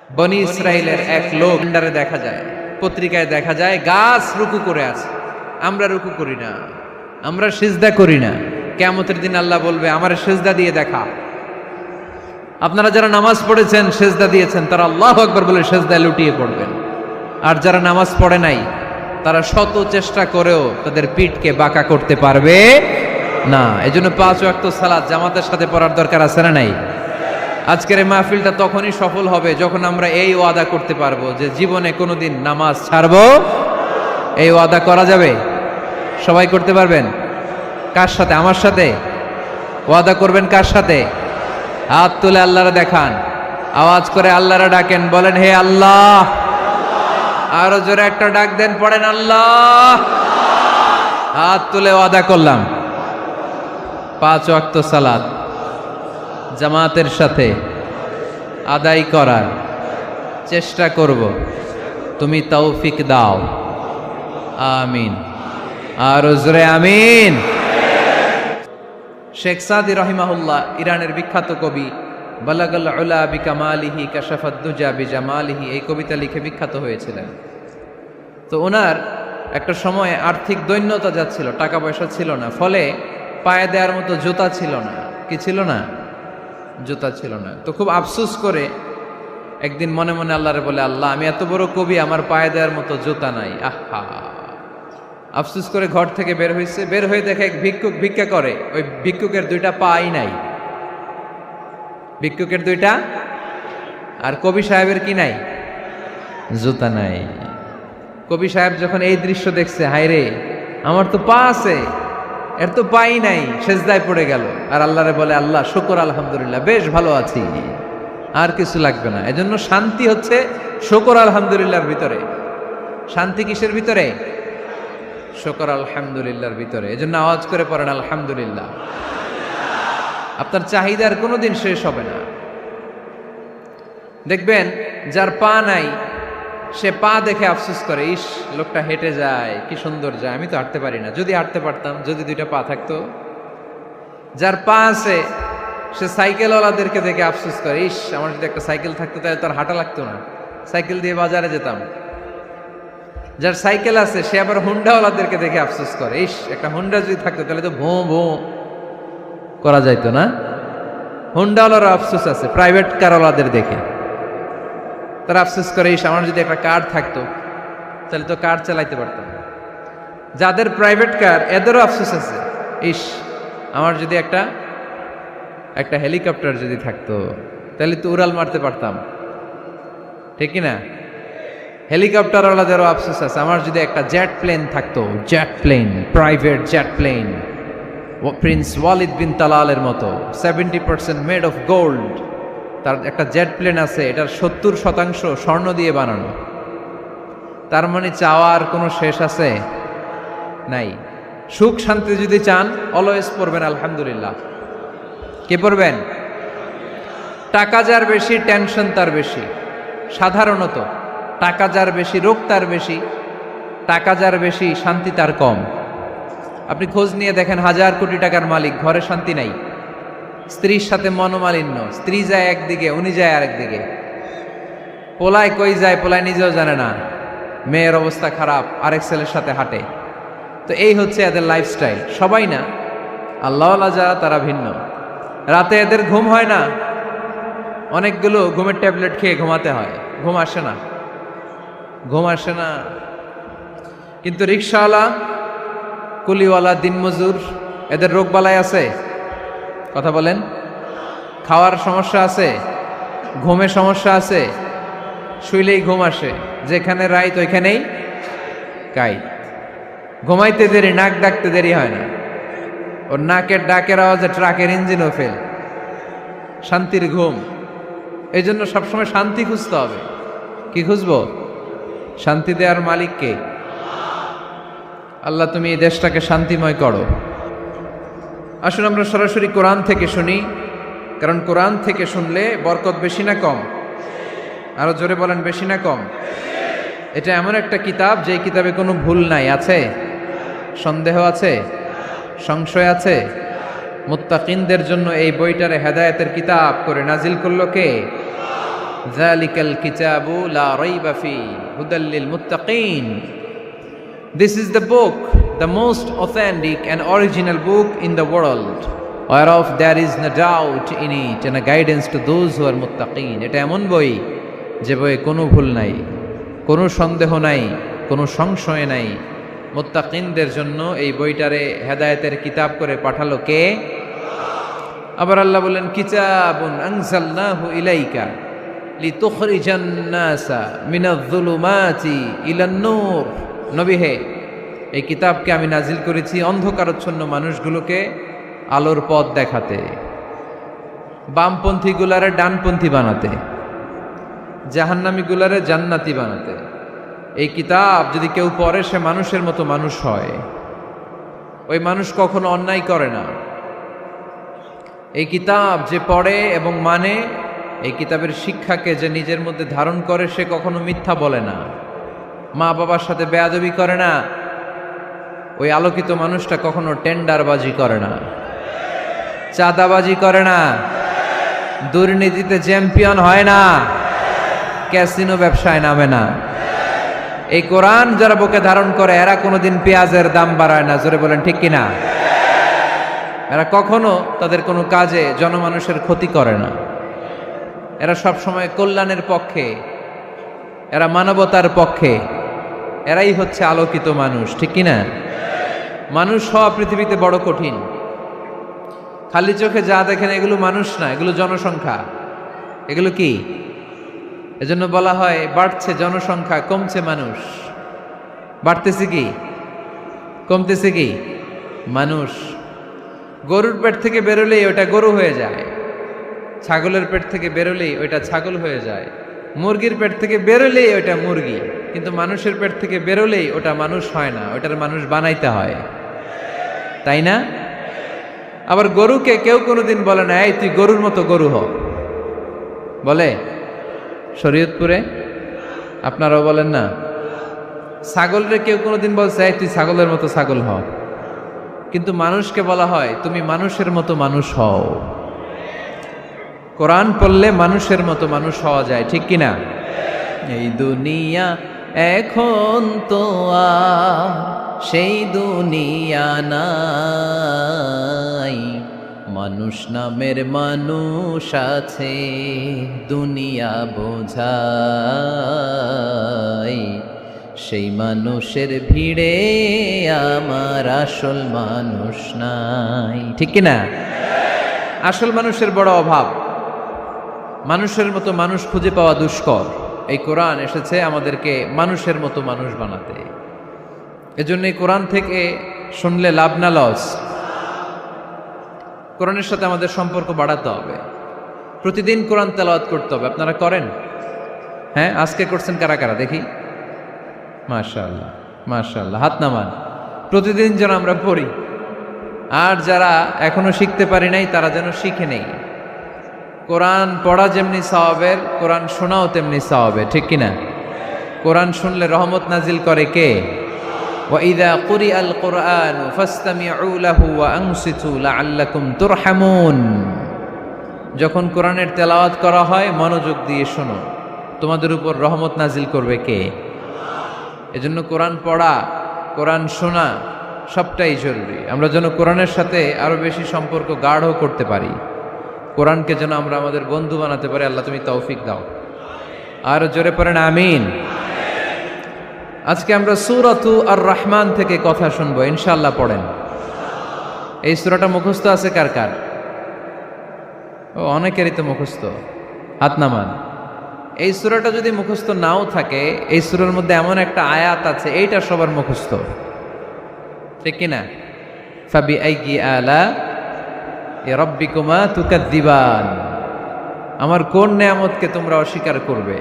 বনি ইসরাইলের এক লোক ক্যালেন্ডারে দেখা যায়, পত্রিকায় দেখা যায় গাছ রুকু করে আছে। আমরা রুকু করি না, আমরা সিজদা করি না। কিয়ামতের দিন আল্লাহ বলবে আমার সিজদা দিয়ে দেখা। আপনারা যারা নামাজ পড়েছেন, সিজদা দিয়েছেন, তারা আল্লাহু আকবার বলে সিজদায় লুটিয়ে পড়বেন। আর যারা নামাজ পড়ে নাই, তারা শত চেষ্টা করেও তাদের পিঠকে বাঁকা করতে পারবে না। এজন্য 5 ওয়াক্ত সালাত জামাতের সাথে পড়ার দরকার আছে না নাই? আজকের এই মাহফিলটা তখনই সফল হবে যখন আমরা এই ওয়াদা করতে পারবো যে জীবনে কোনোদিন নামাজ ছাড়বো। এই ওয়াদা করা যাবে? সবাই করতে পারবেন? কার সাথে? আমার সাথে ওয়াদা করবেন। কার সাথে? হাত তুলে আল্লাহরে দেখান, আওয়াজ করে আল্লাহরে ডাকেন, বলেন হে আল্লাহ। আরো জোরে একটা ডাক দেন, পড়েন আল্লাহ। হাত তুলে ওয়াদা করলাম 5 ওয়াক্ত সালাত জামাতের সাথে আদায় করার চেষ্টা করব, তুমি তৌফিক দাও। আমিন। আর জোরে আমিন। শেখ সাদি রহিমাহুল্লাহ, ইরানের বিখ্যাত কবি, বালাগাল উলা বিকামালিহি কাশাফাদ দুজা বিজামালিহি, এই কবিতা লিখে বিখ্যাত হয়েছিলেন। তো ওনার একটা সময় আর্থিক দৈন্যতা যাচ্ছিল, টাকা পয়সা ছিল না, ফলে পায়ে দেওয়ার মতো জুতা ছিল না। কি ছিল না? জুতা ছিল না। তো খুব আফসোস করে একদিন মনে মনে আল্লাহরে বলে, আল্লাহ আমি এত বড় কবি, আমার পায়ে দেওয়ার মতো জুতা নাই। আহা! আফসোস করে ঘর থেকে বের হয়েছে। বের হয়ে দেখে এক ভিক্ষুক ভিক্ষা করে। ওই ভিক্ষুকের 2টা পাই নাই। ভিক্ষুকের 2টা, আর কবি সাহেবের কি নাই? জুতা নাই। কবি সাহেব যখন এই দৃশ্য দেখছে, হায় রে, আমার তো পা আছে, এর তো পাই নাই, সেজদায় পড়ে গেল। আর আল্লাহরে বলে, আল্লাহ শুকর আলহামদুলিল্লাহ, বেশ ভালো আছি, আর কিছু লাগবে না। এজন্য শান্তি হচ্ছে শুকর আলহামদুলিল্লাহর ভিতরে। শান্তি কিসের ভিতরে? শুকর আলহামদুলিল্লাহর ভিতরে। এজন্য আওয়াজ করে পড়েন আলহামদুলিল্লাহ। আপনার চাহিদার কোনোদিন শেষ হবে না। দেখবেন যার পা নাই, সে পা দেখে আফসোস করে, ইস লোকটা হেঁটে যায়, কি সুন্দর যায়, আমি তো হাঁটতে পারি না, যদি হাঁটতে পারতাম, যদি 2টা পা থাকতো। যার পা আছে, সে সাইকেলওয়ালাদেরকে দেখে আফসোস করে, ইস আমার যদি একটা সাইকেল থাকতো তাহলে তার হাঁটা লাগতো না, সাইকেল দিয়ে বাজারে যেতাম। যার সাইকেল আছে, সে আবার হুন্ডাওয়ালাদেরকে দেখে আফসোস করে, ইস একটা হুন্ডা যদি থাকতো তাহলে তো ভোঁ ভোঁ করা যাইতো না। হুন্ডাওয়ালারও আফসোস আছে প্রাইভেট কারওয়ালাদের দেখে। তারা আফসোস করে, ইস আমার যদি একটা কার থাকতো তাহলে তো কার চালাইতে পারতাম। যাদের প্রাইভেট কার, এদেরও আফসোস আছে, ইস আমার যদি একটা হেলিকপ্টার যদি থাকতো তাহলে তো উড়াল মারতে পারতাম। ঠিক কি না? হেলিকপ্টারওয়ালাদেরও আফসোস আছে, আমার যদি একটা জেট প্লেন থাকতো, jet plane, private jet plane, prince Walid bin তালালের মতো 70% মেড অফ গোল্ড। তার একটা জেট প্লেন আছে, এটার 70% স্বর্ণ দিয়ে বানানো। তার মানে চাওয়ার কোনো শেষ আছে? নাই। সুখ শান্তি যদি চান, অলওয়েজ পড়বেন আলহামদুলিল্লাহ। কে পড়বেন? টাকা যার বেশি, টেনশন তার বেশি। সাধারণত টাকা যার বেশি, রোগ তার বেশি। টাকা যার বেশি, শান্তি তার কম। আপনি খোঁজ নিয়ে দেখেন, 1000 কোটি টাকার মালিক, ঘরে শান্তি নাই। স্ত্রীর সাথে মনোমালিন্য, স্ত্রী যায় একদিকে, উনি যায় আরেকদিকে। পোলায় কই যায়, পোলায় নিজেও জানে না। মেয়ের অবস্থা খারাপ, আরেক ছেলের সাথে হাঁটে। তো এই হচ্ছে এদের লাইফস্টাইল। সবাই না, আল্লাহওয়ালা যারা তারা ভিন্ন। রাতে এদের ঘুম হয় না, অনেকগুলো ঘুমের ট্যাবলেট খেয়ে ঘুমাতে হয়, ঘুম আসে না, ঘুম আসে না। কিন্তু রিক্সাওয়ালা, কুলিওয়ালা, দিনমজুর, এদের রোগ বালাই আছে? কথা বলেন। খাওয়ার সমস্যা আছে, ঘুমের সমস্যা আছে, শুইলেই ঘুম আসে, যেখানে রাইত ওইখানেই কাই। ঘুমাইতে দেরি, নাক ডাকতে দেরি হয় না, ওর নাকের ডাকের আওয়াজে ট্রাকের ইঞ্জিনও ফেল। শান্তির ঘুম। এই জন্য সবসময় শান্তি খুঁজতে হবে। কি খুঁজবো? শান্তি দেওয়ার মালিককে। আল্লাহ তুমি এই দেশটাকে শান্তিময় করো। আসুন আমরা সরাসরি কোরআন থেকে শুনি, কারণ কোরআন থেকে শুনলে বরকত বেশি না কম? আরো জোরে বলেন, বেশি না কম? এটা এমন একটা কিতাব যে কিতাবে কোনো ভুল নাই। আছে? সন্দেহ আছে? সংশয় আছে? মুত্তাকিনদের জন্য এই বইটারে হেদায়েতের কিতাব করে নাজিল করলো কে? যালিকাল কিতাবু লা রাইবা ফি হুদাল লিল মুত্তাকিন। This is the book, the most authentic and original book in the world, whereof there is no doubt in it, and a guidance to those who are muttaqin. এটা এমন বই যে বইয়ে কোনো ভুল নাই, কোনো সন্দেহ নাই, কোনো সংশয় নাই। মুত্তাকিনদের জন্য এই বইটারে হেদায়েতের কিতাব করে পাঠালো কে? আবার আল্লাহ বলেন কিতাবুন আনজালনাহু ইলাইকা লিতুখরিজান নাসা মিনাজ-যুলুমাতি ইলান-নূর। নবী হে, এই কিতাবকে আমি নাজিল করেছি অন্ধকারাচ্ছন্ন মানুষগুলোকে আলোর পথ দেখাতে, বামপন্থী গুলারে ডানপন্থী বানাতে, জাহান্নামী গুলারে জান্নাতি বানাতে। এই কিতাব যদি কেউ পড়ে সে মানুষের মতো মানুষ হয়। ওই মানুষ কখনো অন্যায় করে না। এই কিতাব যে পড়ে এবং মানে, এই কিতাবের শিক্ষাকে যে নিজের মধ্যে ধারণ করে সে কখনো মিথ্যা বলে না, মা বাবার সাথে বেয়াদবি করে না। ওই আলোকিত মানুষটা কখনো টেন্ডারবাজি করে না, চাঁদাবাজি করে না, দুর্নীতিতে চ্যাম্পিয়ন হয় না, ক্যাসিনো ব্যবসায় নামে না। এই কোরআন যারা বুকে ধারণ করে এরা কোনোদিন পেঁয়াজের দাম বাড়ায় না। জোরে বলেন ঠিক কিনা? এরা কখনো তাদের কোনো কাজে জনমানুষের ক্ষতি করে না। এরা সব সময় কল্যাণের পক্ষে, এরা মানবতার পক্ষে। এরাই হচ্ছে আলোকিত মানুষ, ঠিক কিনা? মানুষ হওয়া পৃথিবীতে বড় কঠিন। খালি চোখে যা দেখেন এগুলো মানুষ না, এগুলো জনসংখ্যা। এগুলো কি? এজন্য বলা হয় বাড়ছে জনসংখ্যা, কমছে মানুষ। বাড়তেছে কি, কমতেছে কি? মানুষ। গরুর পেট থেকে বেরোলেই ওটা গরু হয়ে যায়, ছাগলের পেট থেকে বেরোলেই ওইটা ছাগল হয়ে যায়, মুরগির পেট থেকে বেরোলেই ওটা মুরগি। কিন্তু মানুষের পেট থেকে বেরোলেই ওটা মানুষ হয় না, ওটার মানুষ বানাইতে হয়, তাই না? আবার গরুকে কেউ কোনোদিন বলে না এই তুই গরুর মতো গরু হ, বলে? শরীয়তপুরে আপনারাও বলেন না? ছাগলরে কেউ কোনোদিন বলছে এই তুই ছাগলের মতো ছাগল হ, কিন্তু মানুষকে বলা হয় তুমি মানুষের মতো মানুষ হও। কোরআন পড়লে মানুষের মতো মানুষ হওয়া যায়, ঠিক কিনা? এই দুনিয়া এখন তো আর সেই দুনিয়া নাই, মানুষ নামের মানুষ আছে দুনিয়া বোঝাই, সেই মানুষের ভিড়ে আমার আসল মানুষ নাই, ঠিক কিনা? আসল মানুষের বড় অভাব, মানুষের মতো মানুষ খুঁজে পাওয়া দুষ্কর। এই কোরআন এসেছে আমাদেরকে মানুষের মতো মানুষ বানাতে। এজন্য এই কোরআন থেকে শুনলে লাভ না লস? কোরআনের সাথে আমাদের সম্পর্ক বাড়াতে হবে। প্রতিদিন কোরআন তেলাওয়াত করতে হবে। আপনারা করেন? হ্যাঁ, আজকে করছেন কারা কারা দেখি? মাশাআল্লাহ, মাশাআল্লাহ, হাত নামান। প্রতিদিন যেন আমরা পড়ি, আর যারা এখনো শিখতে পারি নাই তারা যেন শিখে নেই। কোরআন পড়া যেমনি সওয়াবের, কোরআন শোনাও তেমনি সওয়াবের, ঠিক কিনা? কোরআন শুনলে রহমত নাজিল করে কে? وَإِذَا قُرِئَ الْقُرْآنُ فَاسْتَمِعُوا لَهُ وَأَنصِتُوا لَعَلَّكُمْ تُرْحَمُونَ। যখন কোরআনের তেলাওয়াত করা হয় মনোযোগ দিয়ে শোনো, তোমাদের উপর রহমত নাজিল করবে কে? এজন্য কোরআন পড়া, কোরআন শোনা সবটাই জরুরি। আমরা যেন কোরআনের সাথে আরো বেশি সম্পর্ক গাঢ় করতে পারি, কোরআনকে যেন আমরা আমাদের বন্ধু বানাতে পারি। আল্লাহ তুমি তৌফিক দাও। আর জোরে পড়েন আমিন। আজকে আমরা সূরাতু আর রহমান থেকে কথা শুনবো ইনশাআল্লাহ। পড়েন। এই সূরাটা মুখস্থ আছে কার কার? ও, অনেকেরই তো মুখস্থ, হাত নামান। এই সূরাটা যদি মুখস্থ নাও থাকে, এই সূরার মধ্যে এমন একটা আয়াত আছে এইটা সবার মুখস্থ, ঠিক কিনা? ফাবিআইয়ি আলা রাব্বিকুমা তুকাদ্দিবান। আমার কোন নেয়ামতকে তোমরা অস্বীকার করবে?